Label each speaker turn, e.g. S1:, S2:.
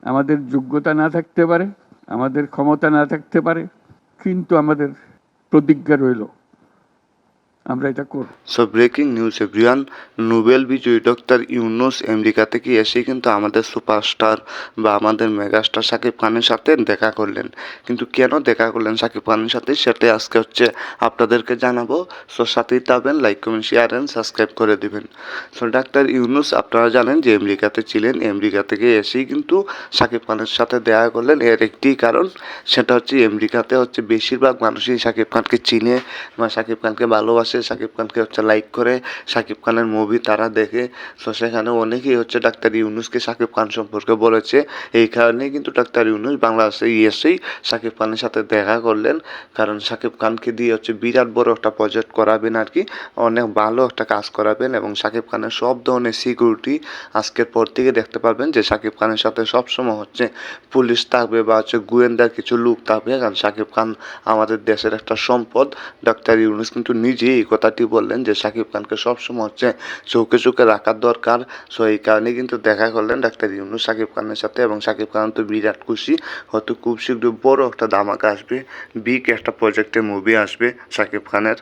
S1: আমাদের যোগ্যতা না থাকতে পারে, আমাদের ক্ষমতা না থাকতে পারে, কিন্তু আমাদের প্রতিজ্ঞা রইল আমরা এটা করব।
S2: So breaking news everyone, Nobel বিজয়ী ডক্টর ইউনূস আমেরিকা থেকে এসে কিন্তু আমাদের সুপারস্টার বা আমাদের মেগাস্টার শাকিব খানের সাথে দেখা করলেন। কিন্তু কেন দেখা করলেন শাকিব খানের সাথে, সেটাই আজকে হচ্ছে আপনাদেরকে জানাবো। সো সাথেই থাকবেন, like comment share and subscribe করে দিবেন। সো ডাক্তার ইউনূস আপনারা জানেন যে আমেরিকাতে ছিলেন, আমেরিকা থেকে এসেই কিন্তু শাকিব খানের সাথে দেখা করলেন। এর একটি কারণ, সেটা হচ্ছে আমেরিকাতে হচ্ছে বেশিরভাগ মানুষই শাকিব খানকে চিনে বা শাকিব খানকে ভালোবাসে, শাকিব খানকে হচ্ছে লাইক করে, শাকিব খানের মুভি তারা দেখে। তো সেখানে অনেকেই হচ্ছে ডাক্তার ইউনূসকে শাকিব খান সম্পর্কে বলেছে। এই কারণেই কিন্তু ডাক্তার ইউনূস বাংলাদেশে এসেই শাকিব খানের সাথে দেখা করলেন। কারণ শাকিব খানকে দিয়ে হচ্ছে বিরাট বড় একটা প্রজেক্ট করাবেন আর কি, অনেক ভালো একটা কাজ করাবেন। এবং শাকিব খানের সব ধরনের সিকিউরিটি আজকের পর থেকে দেখতে পারবেন যে শাকিব খানের সাথে সবসময় হচ্ছে পুলিশ থাকবে বা হচ্ছে গোয়েন্দার কিছু লোক থাকবে। কারণ শাকিব খান আমাদের দেশের একটা সম্পদ। ডাক্তার ইউনূস কিন্তু নিজেই এই কথাটি বললেন যে শাকিব খানকে সবসময় হচ্ছে চোখে চোখে রাখার দরকার। সো এই কারণেই কিন্তু দেখা করলেন ডাক্তার ইউনূস শাকিব খানের সাথে। এবং শাকিব খান তো বিরাট খুশি, হয়তো খুব শীঘ্রই বড় একটা ধামাকা আসবে, বিগ একটা প্রজেক্টের মুভি আসবে শাকিব খানের।